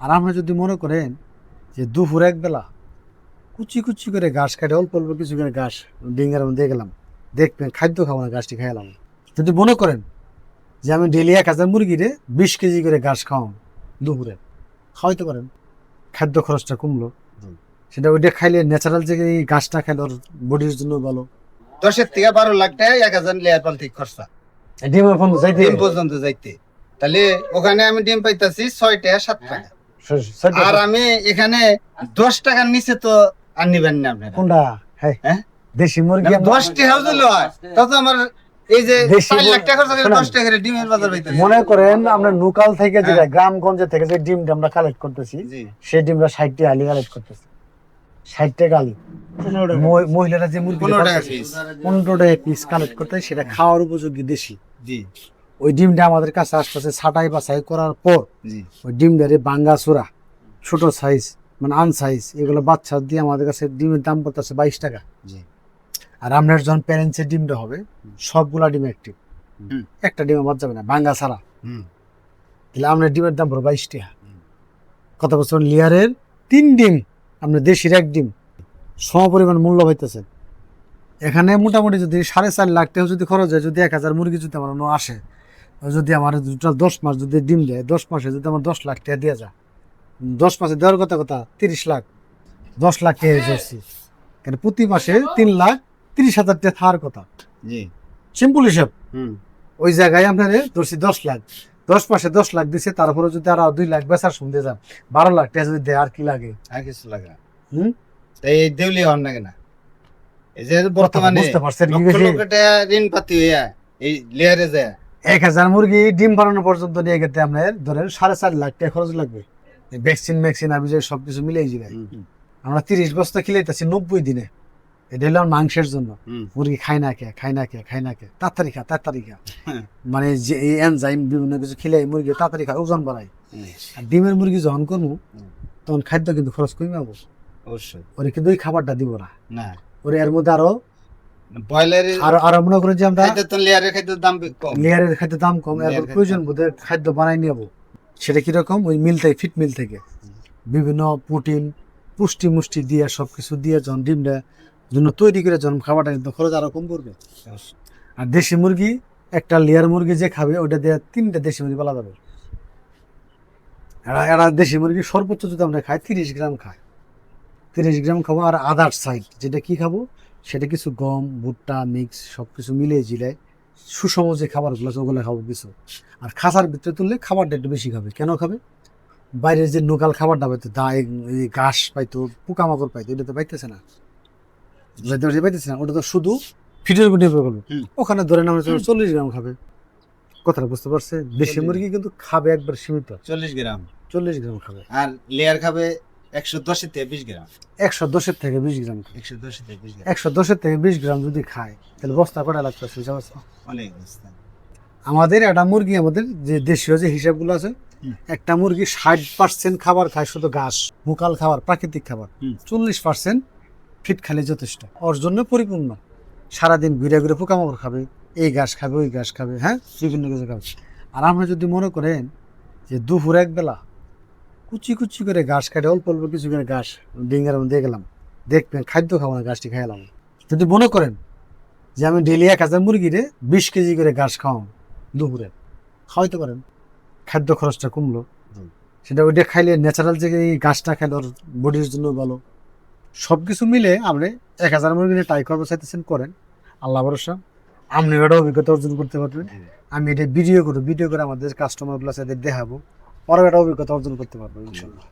আর আমরা যদি মনে করেন যে দুপুর একবেলা কুচি কুচি করে ঘাস খাইতে অল্প অল্প কিছু করে ঘাস ডিঙ্গার মধ্যে গেলাম, দেখবেন খাদ্য খাবো না, ঘাসটি খাইলাম। যদি মনে করেন যে আমি ডেলি 1000 মুরগিরে 20 কেজি করে ঘাস খাওয়াম দুপুরে, খাওয়াইতে পারেন, খাদ্য খরচটা কমলো। সেটা ওইটা খাইলে ন্যাচারাল যে এই ঘাসটা খাইলে ওর বডির জন্য ভালো। 10 থেকে 12 লাখ টাকা 1000 লেয়ার পালতে খরচা ডিমের ফোন যাইতে ডিম পর্যন্ত যাইতে। তাহলে ওখানে আমি ডিম পাইতাছি 6 টাকা 7 টাকা, আর আমি এখানে 10 টাকার নিচে তো আর নিবেন না আপনারা। কোনটা? হ্যাঁ, দেশি মুরগি 10 টাকা হলো তত আমার এই যে 4 লাখ টাকা খরচ করে 10 টাকা করে ডিমের বাজার পাইতাছি। মনে করেন আমরা লোকাল থেকে যে গ্রামগঞ্জে থেকে যে ডিমটা আমরা কালেক্ট করতেছি, সেই ডিমটা 60 টাকা আলি কালেক্ট করতেছি, 60 টাকা আলি। মহিলারা যে মুরগি 15 টাকা পিস কালেক্ট করতে, সেটা খাওয়ার উপযোগী দেশি। ওই ডিমটা আমাদের কাছে আশপাশে ছাটাই বাছাই করার পর ওই ডিমটারে বাঙ্গা চোরা ছোট সাইজ মানে আনসাইজ এগুলো বাচ্চা দিয়ে আমাদের কাছে ডিমের দাম পড়তেছে 22 টাকা। আর আপনার যখন প্যারেন্টসের ডিমটা হবে সবগুলা ডিম অ্যাক্টিভ, একটা ডিমে বাদ যাবে না বাঙ্গা ছাড়া, তাহলে আপনার ডিমের দাম পড়বে 22 টাকা। কত বছর লেয়ারের 3 ডিম, আপনার দেশির 1 ডিম, সম পরিমাণ মূল্য পাইতেছেন। এখানে মোটামুটি যদি 4.5 লাখ টাকা যদি খরচ হয়, যদি 1000 মুরগি যদি আমার আসে, যদি আমার 10 মাস যদি ডিম দেয়, 10 মাসে যদি আমার 10 লাখ টাকা দেওয়া যায়, 10 মাসে দেওয়ার কথা 30 লাখ, 10 লাখ টাকা ধরছি, কারণ প্রতি মাসে 3,30,000 টাকা থাকার কথা। সিম্পল হিসাব। ওই জায়গায় আপনার ধরছি 10 লাখ, 10 মাসে 10 লাখ দিচ্ছে, তারপরে যদি আর 2 লাখ বেচার শুনতে যান 12 লাখ টাকা যদি দেয়, আর কি লাগে? আর কিছু লাগে না। এই দেউলি হন না কেন? এই যে বর্তমানে বুঝতে পারছেন কি লক্ষ লক্ষ টাকা ঋণ পাতি হইয়া এই লেয়ারে যায়। 1000 মুরগি ডিম বানানো পর্যন্ত নিয়ে গেতে আপনার ধরেন 4.5 লাখ টাকা খরচ লাগবে, ভ্যাকসিন আবি সবকিছু মিলেই যাবে। আমরা 30 বস্তা খিলাইতেছি 90 দিনে। এটা হলো মাংসের জন্য। মুরগি খায় না কে তাড়াতাড়ি খা মানে যে এই এনজাইম বিভিন্ন কিছু খিলাই মুরগি তাড়াতাড়ি খায়, ওজন বাড়ায়। আর ডিমের মুরগি যখন করবো তখন খাদ্য কিন্তু খরচ কমে যাবো অবশ্যই। ওরে কিন্তু ওই খাবারটা দিব না, ওরে এর মধ্যে আরো ব্রয়লারের আরো মনে করেন যে আমরা লেয়ারের খাদ্যের দাম কম, এরপর প্রয়োজন বোধে খাদ্য বানাই নেবো। সেটা কিরকম? ওই মিল থেকে, ফিট মিল থেকে বিভিন্ন প্রোটিন পুষ্টি দিয়ে সবকিছু দিয়ে যখন ডিমটা জন্য তৈরি করে যখন খাবারটা কিন্তু খরচ আরো কম পড়বে। আর দেশি মুরগি একটা লেয়ার মুরগি যে খাবে ওটা দিয়ে 3টা দেশি মুরগি পালা যাবে। এরা দেশি মুরগি সর্বোচ্চ যদি আমরা খাই 30 গ্রাম খায়, 30 গ্রাম খাবো। আর আদার সাইড যেটা কি খাবো, সেটা কিছু গম ভুট্টা মিক্স সবকিছু মিলিয়ে জিলায় সুষম যে খাবারগুলো আছে ওগুলো খাবো কিছু। আর খাঁচার ভিতরে তুললে খাবারটা একটু বেশি খাবে। কেন খাবে? বাইরের যে লোকাল খাবারটা পাইতো, ঘাস পাইতো, পোকামাকড় পাইতো, এটা তো পাইতেছে না, ওটা তো শুধু ফিটের উপর নির্ভর করবে। ওখানে ধরে আমরা 40 গ্রাম খাবে। কথাটা বুঝতে পারছে? দেশি মুরগি কিন্তু খাবে একবার সীমিত 40 গ্রাম খাবে, আর লেয়ার খাবে 110 থেকে 20 গ্রাম, 110 থেকে 20 গ্রাম, 110 থেকে 20 গ্রাম যদি খায় তাহলে বস্তা কটা লাগতেছে? অনেক বস্তা। আমাদের একটা মুরগি, আমাদের যে দেশীয় যে হিসাবগুলো আছে, একটা মুরগি 60% খাবার খায় শুধু ঘাস, লোকাল খাবার, প্রাকৃতিক খাবার, 40% ফিট খালে যথেষ্ট, ওর জন্য পরিপূর্ণ। সারাদিন ঘুরে ঘুরে পোকামাকড় খাবে, এই ঘাস খাবে ওই ঘাস খাবে, হ্যাঁ বিভিন্ন কিছু খাবে। আর আমরা যদি মনে করেন যে দুপুর একবেলা কুচি কুচি করে ঘাস খাইতে অল্প অল্প কিছু করে ঘাস ডিঙ্গার মধ্যে গেলাম, দেখবেন খাদ্য খাবো না, ঘাসটি খাইলাম। যদি মনে করেন যে আমি ডেলি 1000 মুরগিরে 20 কেজি করে ঘাস খাওয়াম দুপুরে, খাওয়াইতে পারেন, খাদ্য খরচটা কমলো। সেটা ওইটা খাইলে ন্যাচারাল যে এই ঘাসটা খাইলে ওর বডির জন্য ভালো। সবকিছু মিলে আপনি 1000 মুরগি নিয়ে ট্রাই করবো চাইতেছেন, করেন, আল্লাহ ভরসা আপনি এটা অভিজ্ঞতা অর্জন করতে পারবেন। আমি এটা ভিডিও করে আমাদের কাস্টমারগুলো সাথে দেখাবো, পরে একটা অভিজ্ঞতা অর্জন করতে পারবো ইনশাল্লাহ।